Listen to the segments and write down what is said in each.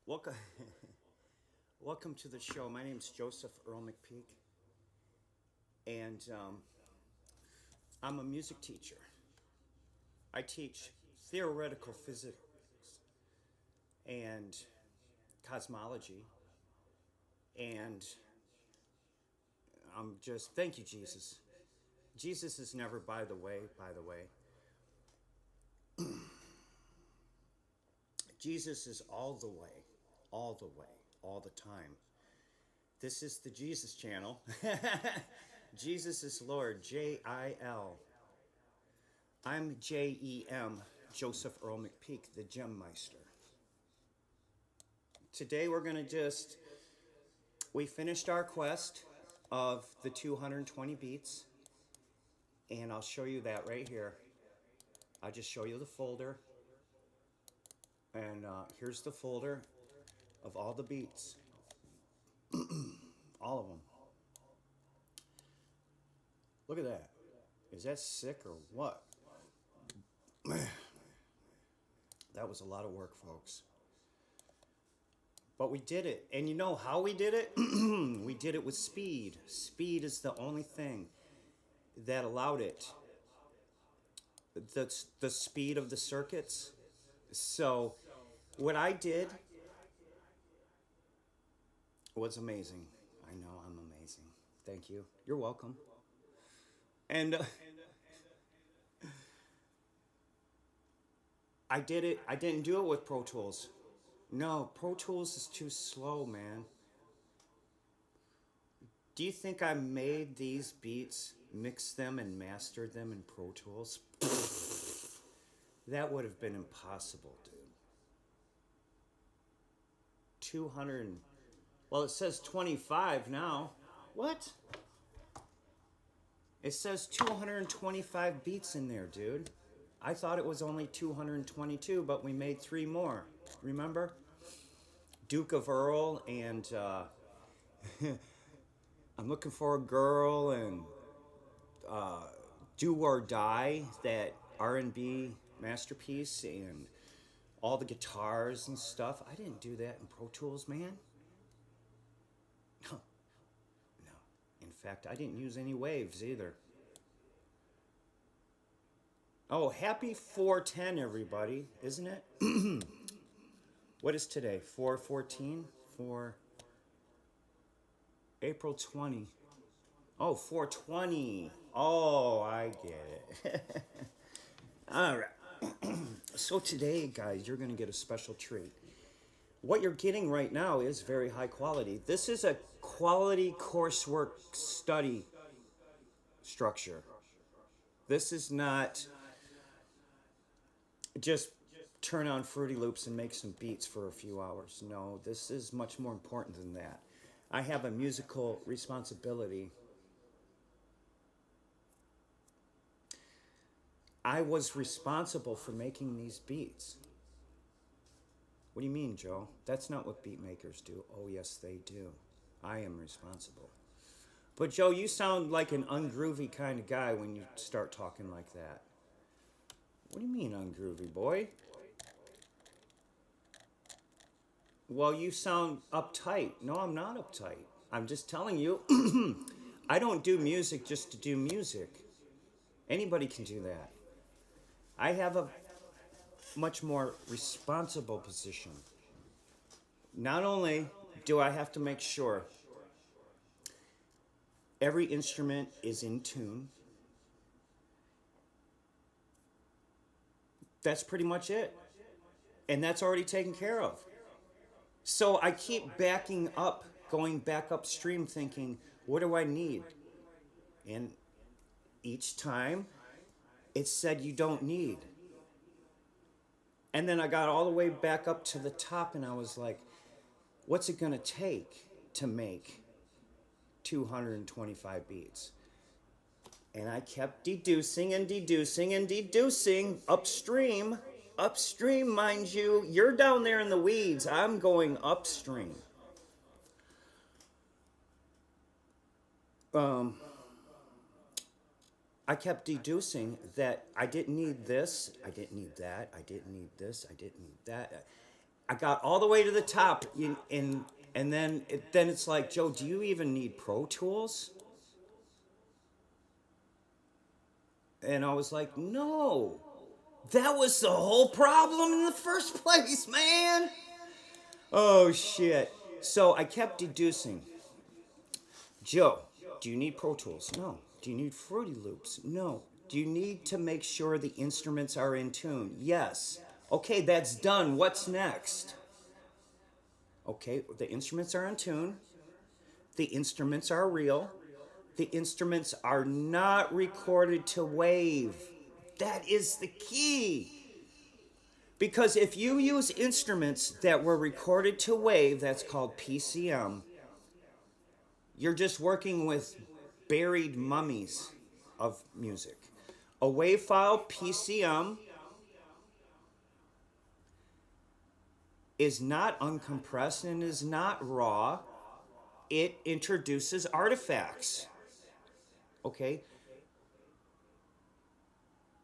Welcome, welcome to the show. My name's Joseph Earl McPeak, and I'm a music teacher. I teach theoretical physics and cosmology, and I'm just thank you, Jesus. Jesus is never by the way. By the way, Jesus is all the way, all the way, all the time. This is the Jesus channel. Jesus is Lord, Jil. I'm JEM, Joseph Earl McPeak, the Gem Meister. Today we finished our quest of the 220 beats, and I'll show you that right here. I'll just show you the folder, and here's the folder of all the beats, all of them. Look at that. Is that sick or what? That was a lot of work, folks. But we did it. And you know how we did it? We did it with speed. Speed is the only thing that allowed it. The speed of the circuits. So what I did was amazing. I know I'm amazing. Thank you. You're welcome. And I did it. I didn't do it with Pro Tools. No, Pro Tools is too slow, man. Do you think I made these beats, mixed them, and mastered them in Pro Tools? That would have been impossible, dude. 200. Well, it says 25 now. What? It says 225 beats in there, dude. I thought it was only 222, but we made 3 more. Remember? Duke of Earl and I'm looking for a girl and Do or Die, that R&B masterpiece, and all the guitars and stuff. I didn't do that in Pro Tools, man. No. No. In fact, I didn't use any waves either. Oh, happy 410, everybody, isn't it? What is today? 4/14? For April 20. Oh, 420. Oh, I get it. All right. So today, guys, you're going to get a special treat. What you're getting right now is very high quality. This is a quality coursework study structure. This is not just turn on Fruity Loops and make some beats for a few hours. No, this is much more important than that. I have a musical responsibility. I was responsible for making these beats. What do you mean, Joe? That's not what beat makers do. Oh, yes, they do. I am responsible. But, Joe, you sound like an ungroovy kind of guy when you start talking like that. What do you mean, ungroovy, boy? Well, you sound uptight. No, I'm not uptight. I'm just telling you, I don't do music just to do music. Anybody can do that. I have a much more responsible position. Not only do I have to make sure every instrument is in tune, that's pretty much it. And that's already taken care of. So I keep backing up, going back upstream, thinking, what do I need? And each time it said you don't need. And then I got all the way back up to the top and I was like, what's it gonna take to make 225 beats? And I kept deducing and deducing and deducing upstream. Upstream, mind you. You're down there in the weeds. I'm going upstream. I kept deducing that I didn't need this, I didn't need that, I didn't need this, I didn't need that. I got all the way to the top, and then it's like, Joe, do you even need Pro Tools? And I was like, no, that was the whole problem in the first place, man. Oh shit. So I kept deducing, Joe, do you need Pro Tools? No. Do you need Fruity Loops? No. Do you need to make sure the instruments are in tune? Yes. Okay, that's done. What's next? Okay, the instruments are in tune. The instruments are real. The instruments are not recorded to wave. That is the key. Because if you use instruments that were recorded to wave, that's called PCM, you're just working with buried mummies of music. A wave file, PCM, is not uncompressed and is not raw. It introduces artifacts. Okay?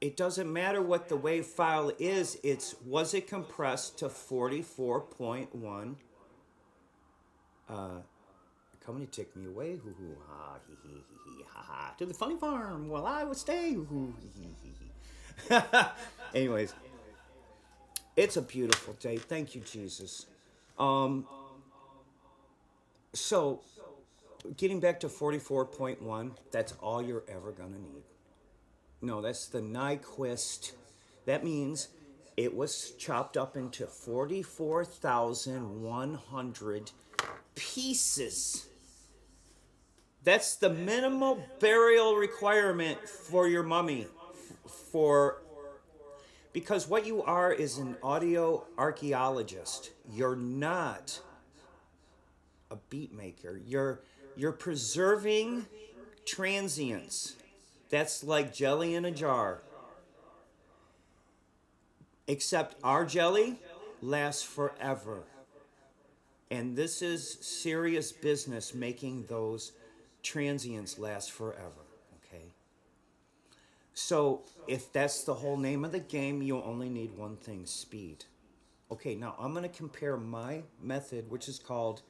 It doesn't matter what the wave file is, was it compressed to 44.1? Coming to take me away, hoo hoo ha, hee hee hee hee ha ha, to the funny farm while I would stay, hoo hoo hee hee hee. Anyways, it's a beautiful day. Thank you, Jesus. So, getting back to 44.1, that's all you're ever gonna need. No, that's the Nyquist. That means it was chopped up into 44,100 pieces. That's the minimal burial requirement for your mummy. Because what you are is an audio archaeologist. You're not a beat maker. You're preserving transients. That's like jelly in a jar. Except our jelly lasts forever. And this is serious business, making those transients last forever. Okay? So if that's the whole name of the game, you only need one thing: speed. Okay, now I'm going to compare my method, which is called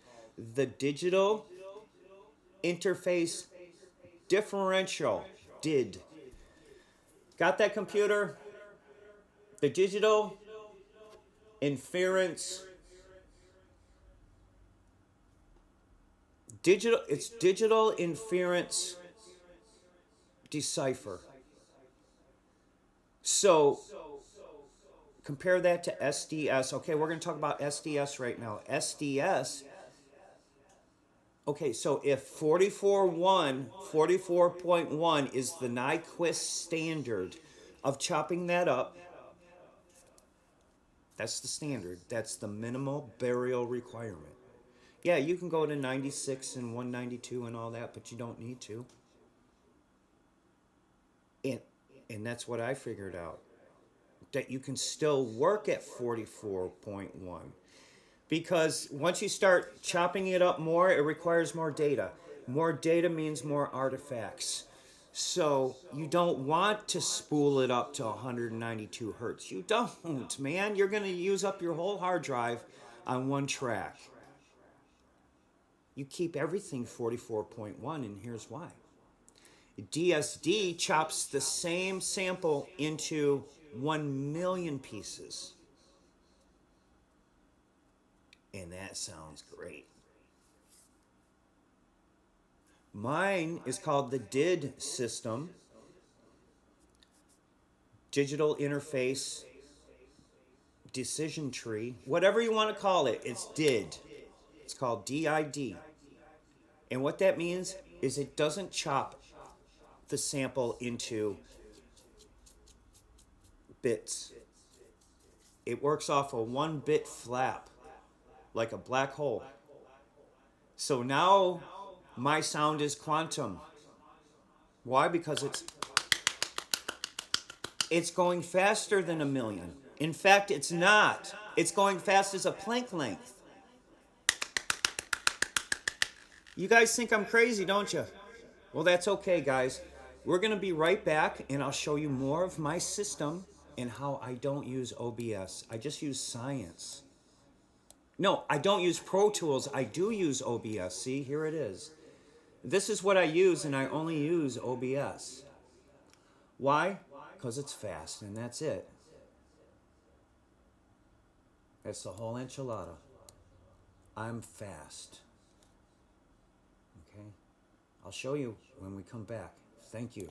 the digital interface differential. DID. Got that, computer? The digital inference. It's digital inference decipher. So compare that to SDS. Okay, we're going to talk about SDS right now. SDS. Okay, so if 44.1 is the Nyquist standard of chopping that up, that's the standard. That's the minimal burial requirement. Yeah, you can go to 96 and 192 and all that, but you don't need to. And that's what I figured out. That you can still work at 44.1. Because once you start chopping it up more, it requires more data. More data means more artifacts. So you don't want to spool it up to 192 hertz. You don't, man. You're going to use up your whole hard drive on one track. You keep everything 44.1, and here's why. DSD chops the same sample into 1 million pieces. And that sounds great. Mine is called the DID system. Digital Interface Decision Tree. Whatever you want to call it, it's DID. It's called DID. And what that means is it doesn't chop the sample into bits. It works off a 1-bit flap, like a black hole. So now my sound is quantum. Why? Because it's going faster than 1 million. In fact, it's not. It's going fast as a Planck length. You guys think I'm crazy, don't you? Well, that's okay, guys. We're going to be right back, and I'll show you more of my system and how I don't use OBS. I just use science. No, I don't use Pro Tools. I do use OBS. See, here it is. This is what I use, and I only use OBS. Why? Because it's fast, and that's it. That's the whole enchilada. I'm fast. Okay? I'll show you when we come back. Thank you.